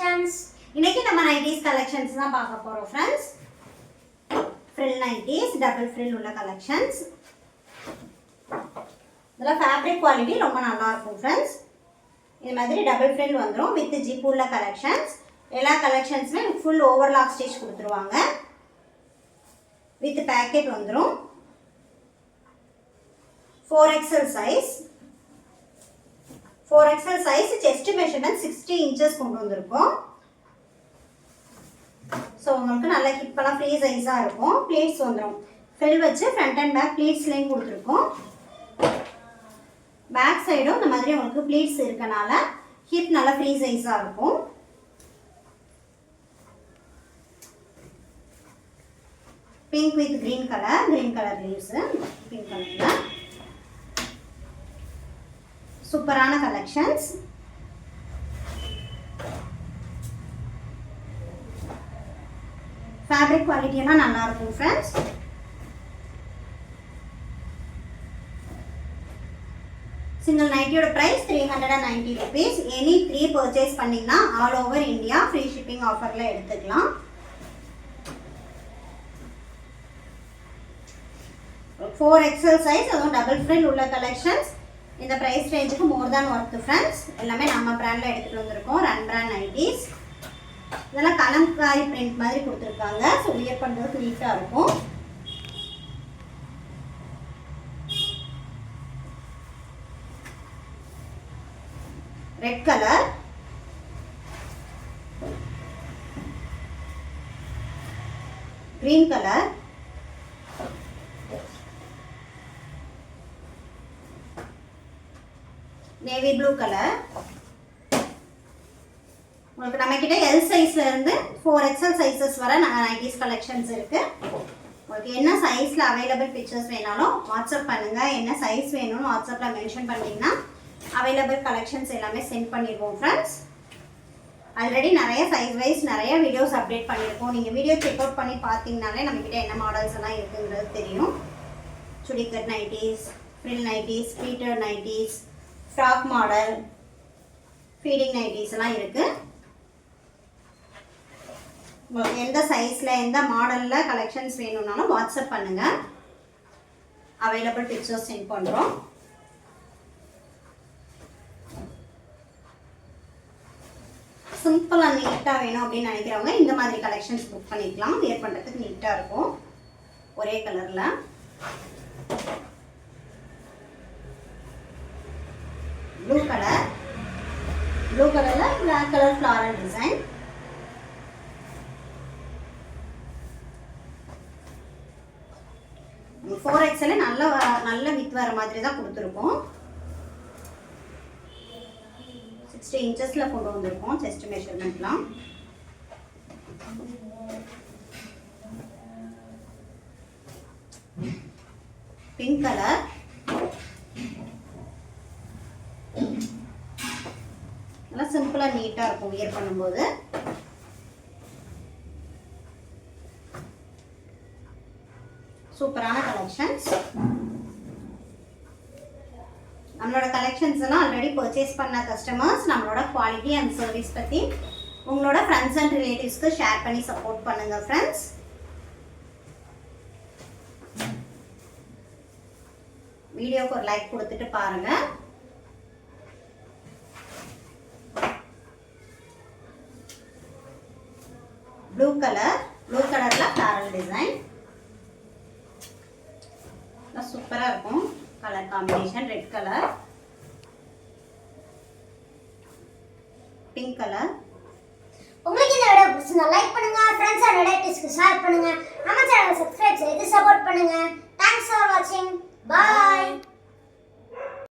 collections. இன்னைக்கு நம்ம nighties collections தான் பார்க்க போறோம் friends. Frill nighties, double frill உள்ள கலெக்ஷன்ஸ். இதல ஃபேப்ரிக் குவாலிட்டி ரொம்ப நல்லா இருக்கும் फ्रेंड्स. இந்த மாதிரி டபுள் ஃப்ரில் வந்துரும் வித் ஜிப் உள்ள கலெக்ஷன்ஸ். எல்லா கலெக்ஷன்ஸ்மே ஃபுல் ஓவர்லாக் ஸ்டிச் கொடுத்துருவாங்க. வித் பாக்கெட் வந்துரும். 4XL size. 4XL size chest measurement 60 inches கொண்டு வந்திருக்கோம். ஸோ உங்களுக்கு நல்ல ஹிப்பெல்லாம் ஃப்ரீ சைஸாக இருக்கும். ப்ளீட்ஸ் வந்துடும். ஃபில் வச்சு ஃப்ரண்ட் அண்ட் பேக் ப்ளீட்ஸ்லேயும் கொடுத்துருக்கோம். பேக் சைடும் இந்த மாதிரி உங்களுக்கு ப்ளீட்ஸ் இருக்கனால ஹிப் நல்லா ஃப்ரீ சைஸாக இருக்கும். Pink with green colour leaves pink கலரில் சூப்பரான கலெக்ஷன்ஸ். ஃபேப்ரிக் குவாலிட்டி எல்லாம் நல்லா இருக்கும் फ्रेंड्स. சிங்கிள் நைட்டியோட பிரைஸ் 390 rupees. எனி 3 பர்ச்சேஸ் பண்ணீங்கன்னா all over India free shipping ஆஃபர்ல எடுத்துக்கலாம். 4XL சைஸ் அதுவும் டபுள் ஃப்ரில் உள்ள கலெக்ஷன்ஸ். இந்த பிரைஸ் ரேஞ்சுக்கு மோர் தேன் ஒர்த் फ्रेंड्स. எல்லாமே நம்ம பிராண்ட்ல எடுத்துட்டு வந்திருக்கோம். Run brand nighties. இதெல்லாம் கலம்காரி பிரிண்ட் மாதிரி கொடுத்துருக்காங்க. ஸோ வியர் பண்ணுறதுக்கு நீட்டாக இருக்கும். Red colour, green colour, navy blue colour. உங்களுக்கு நம்ம கிட்ட L சைஸ்ல இருந்து 4XL சைஸஸ் வரை நைட்டிஸ் கலெக்ஷன்ஸ் இருக்கு. உங்களுக்கு என்ன சைஸ்ல அவைலபிள் பிக்சர்ஸ் வேணாலும் வாட்ஸ்அப் பண்ணுங்க. என்ன சைஸ் வேணும்னு வாட்ஸ்அப்ல மென்ஷன் பண்ணீங்கன்னா அவைலபிள் கலெக்ஷன்ஸ் எல்லாமே சென்ட் பண்ணிடுவோம் फ्रेंड्स. ஆல்ரெடி நிறைய சைஸ் வைஸ் நிறைய வீடியோஸ் அப்டேட் பண்ணியிருக்கோம். நீங்கள் வீடியோ செக் அவுட் பண்ணி பார்த்தீங்கனாலே நம்மக்கிட்ட என்ன மாடல்ஸ் எல்லாம் இருக்குங்கிறது தெரியும். சுடிக்கட் nighties, frill nighties, pleated nighties, frock model, feeding nighties எல்லாம் இருக்குது. உங்களுக்கு எந்த சைஸில் எந்த மாடலில் கலெக்ஷன்ஸ் வேணும்னாலும் வாட்ஸ்அப் பண்ணுங்கள். அவைலபிள் பிக்சர்ஸ் சென்ட் பண்ணுறோம். சிம்பிளாக நீட்டாக வேணும் அப்படின்னு நினைக்கிறவங்க இந்த மாதிரி கலெக்ஷன்ஸ் புக் பண்ணிக்கலாம். வியர் பண்ணுறதுக்கு நீட்டாக இருக்கும். ஒரே கலரில் ப்ளூ கலரில் black colour floral design. Four XL நல்ல வித் வர மாதிரி தான் கொடுத்துருக்கோம். 60 இன்ச்சஸில் கொண்டு வந்திருக்கோம் செஸ்ட் மெஷர்மெண்ட்லாம். பிங்க் கலர், நல்லா சிம்பிளாக நீட்டாக இருக்கும் வியர் பண்ணும்போது. சூப்பரான கலெக்ஷன்ஸ். நம்மளோட கலெக்ஷன்ஸ் எல்லாம் ஆல்ரெடி பர்ச்சேஸ் பண்ண கஸ்டமர்ஸ் நம்மளோட குவாலிட்டி அண்ட் சர்வீஸ் பற்றி உங்களோட ஃப்ரெண்ட்ஸ் அண்ட் ரிலேட்டிவ்ஸ்க்கு ஷேர் பண்ணி சப்போர்ட் பண்ணுங்க ஃப்ரெண்ட்ஸ். வீடியோக்கு ஒரு லைக் கொடுத்துட்டு பாருங்க. ப்ளூ கலர்ல ஃப்ளாரல் டிசைன் சூப்பரா இருக்கும். Colour combination red colour, pink colour. உங்களுக்கு இந்த வீடியோ பிடிச்சிருந்தா லைக் பண்ணுங்க, ஃப்ரெண்ட்ஸ் அண்ட் ரிலேட்டிவ்ஸ்க்கு ஷேர் பண்ணுங்க, நம்ம சேனலை சப்ஸ்கிரைப் செய்து சப்போர்ட் பண்ணுங்க. Thanks for watching. Bye.